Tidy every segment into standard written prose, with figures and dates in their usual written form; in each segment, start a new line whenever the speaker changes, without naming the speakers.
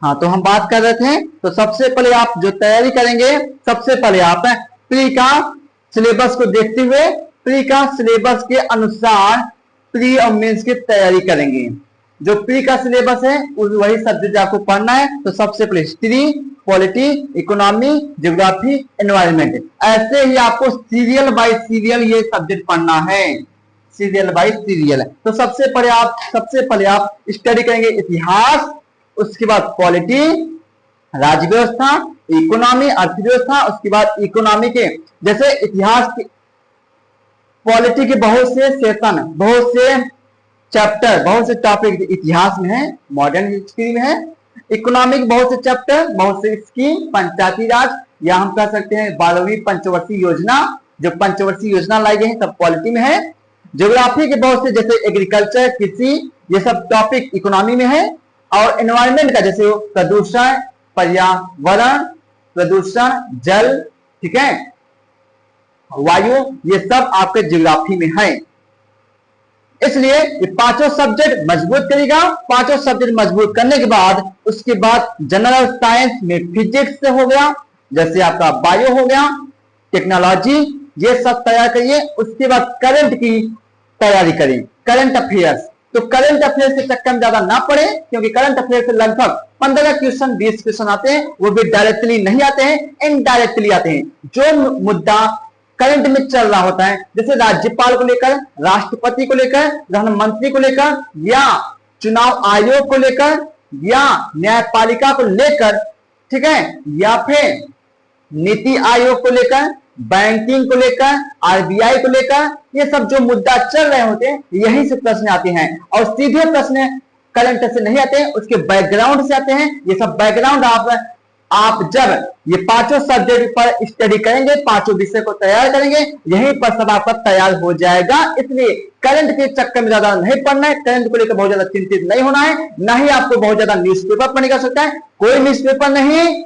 हाँ, तो हम बात कर रहे थे, तो सबसे पहले आप जो तैयारी करेंगे, सबसे पहले आप प्री का सिलेबस को देखते हुए प्री का सिलेबस के अनुसार प्री और मेंस की तैयारी करेंगे। जो प्री का सिलेबस है वही सब्जेक्ट आपको पढ़ना है। तो सबसे पहले history, polity, economy, geography, environment, ऐसे ही आपको सीरियल बाय सीरियल ये सब्जेक्ट पढ़ना है, सीरियल बाय सीरियल। तो सबसे पहले आप स्टडी करेंगे इतिहास, उसके बाद पॉलिटी, राज्य व्यवस्था, इकोनॉमी, अर्थव्यवस्था, उसके बाद इकोनॉमी के जैसे इतिहास की, पॉलिटी के बहुत से सेशन, बहुत से चैप्टर, बहुत से टॉपिक इतिहास में है, मॉडर्न हिस्ट्री में है। इकोनॉमिक बहुत से चैप्टर, बहुत से स्कीम, पंचायती राज, या हम कह सकते हैं 12वीं पंचवर्षीय योजना, जो पंचवर्षीय योजना लाई गई है सब पॉलिटी में है। ज्योग्राफी के बहुत से जैसे एग्रीकल्चर, कृषि, ये सब टॉपिक इकोनॉमी में है। और एनवायरमेंट का जैसे प्रदूषण, पर्यावरण, प्रदूषण, जल, ठीक है, वायु, ये सब आपके ज्योग्राफी में है। इसलिए ये पांचों सब्जेक्ट मजबूत करेगा। पांचों सब्जेक्ट मजबूत करने के बाद उसके बाद जनरल साइंस में फिजिक्स से हो गया, जैसे आपका बायो हो गया, टेक्नोलॉजी, ये सब तैयार करिए। उसके बाद करंट की तैयारी करें, करंट अफेयर्स। तो करंट अफेयर्स के चक्कर में ज्यादा ना पड़े, क्योंकि करंट अफेयर्स से लगभग 15 क्वेश्चन 20 क्वेश्चन आते हैं, वो भी डायरेक्टली नहीं आते हैं, इनडायरेक्टली आते हैं। जो मुद्दा करंट में चल रहा होता है, जैसे राज्यपाल को लेकर, राष्ट्रपति को लेकर, प्रधानमंत्री को लेकर, या चुनाव आयोग को लेकर, या न्यायपालिका को लेकर, ठीक है, या फिर नीति आयोग को लेकर, बैंकिंग को लेकर, आरबीआई को लेकर, ये सब जो मुद्दा चल रहे होते हैं यही से प्रश्न आते हैं। और सीधे प्रश्न करंट से नहीं आते हैं, उसके बैकग्राउंड से आते हैं। ये सब बैकग्राउंड आप जब ये पांचों सब्जेक्ट पर स्टडी करेंगे, पांचों विषय को तैयार करेंगे, यहीं पर सब आपका तैयार हो जाएगा। इसलिए करंट के चक्कर में ज्यादा नहीं पढ़ना है, करंट को लेकर बहुत ज्यादा चिंतित नहीं होना है, ना ही आपको बहुत ज्यादा न्यूज़पेपर पढ़ने का सकता है। कोई न्यूज़पेपर नहीं,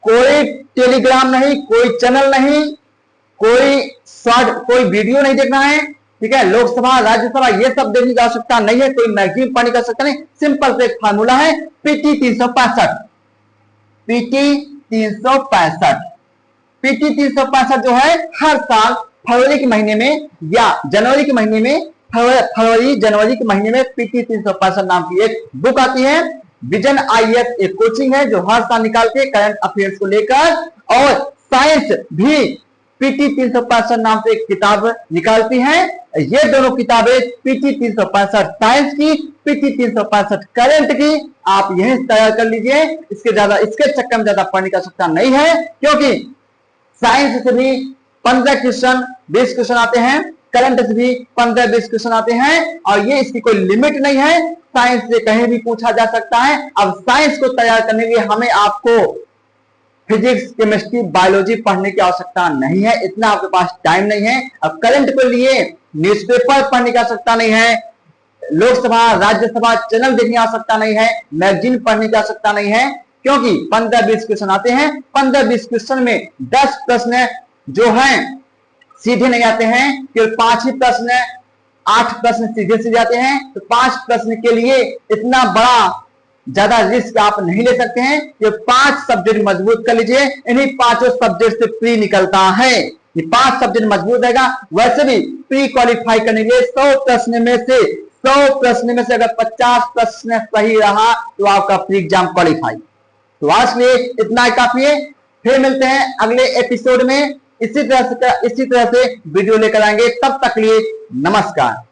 कोई टेलीग्राम नहीं, कोई चैनल नहीं, कोई वीडियो नहीं देखना है, ठीक है। लोकसभा, राज्यसभा, ये सब देखने की आवश्यकता नहीं है, कोई मैगजीन पढ़ने का आवश्यकता नहीं। सिंपल से एक फार्मूला है, पीटी 365, पीटी 365, पीटी 365 जो है हर साल फरवरी के महीने में या जनवरी के महीने में, जनवरी के महीने में पीटी 365 नाम की एक बुक आती है। विजन आईएएस एक कोचिंग है जो हर साल निकालते हैं करंट अफेयर्स को लेकर, और साइंस भी पीटी 365 नाम से एक किताब निकालती है। ये दोनों किताबें पीटी 365 साइंस की, पीटी 365 करंट की, आप यही तैयार कर लीजिए। इसके चक्कर में ज्यादा पढ़ने की आवश्यकता नहीं है, क्योंकि साइंस से भी 15 क्वेश्चन 20 क्वेश्चन आते हैं, करंट से भी 15-20 क्वेश्चन आते हैं, और ये इसकी कोई लिमिट नहीं है, साइंस से कहीं भी पूछा जा सकता है। अब साइंस को तैयार करने के लिए हमें आपको फिजिक्स, केमिस्ट्री, बायोलॉजी पढ़ने की आवश्यकता नहीं है, इतना आपके पास टाइम नहीं है। अब करंट के लिए न्यूज़पेपर पढ़ने की आवश्यकता नहीं है, लोकसभा, राज्यसभा चैनल देखने की आवश्यकता नहीं है, मैगजीन पढ़ने की आवश्यकता नहीं है, क्योंकि 15-20 क्वेश्चन आते हैं। 15-20 क्वेश्चन में 10 प्रश्न जो हैं सीधे नहीं आते हैं, केवल 5 ही प्रश्न, 8 प्रश्न सीधे से जाते हैं। तो 5 प्रश्न के लिए इतना बड़ा ज्यादा रिस्क आप नहीं ले सकते हैं। ये 5 सब्जेक्ट मजबूत कर लीजिए, इन्हीं 5 सब्जेक्ट से प्री निकलता है। ये 5 सब्जेक्ट मजबूत रहेगा। वैसे भी प्री क्वालिफाई करने के लिए 100 प्रश्न में से अगर 50 प्रश्न सही रहा तो आपका प्री एग्जाम क्वालिफाई। तो आज के लिए इतना ही काफी है। फिर मिलते हैं अगले एपिसोड में, इसी तरह से वीडियो लेकर आएंगे। तब तक लिए नमस्कार।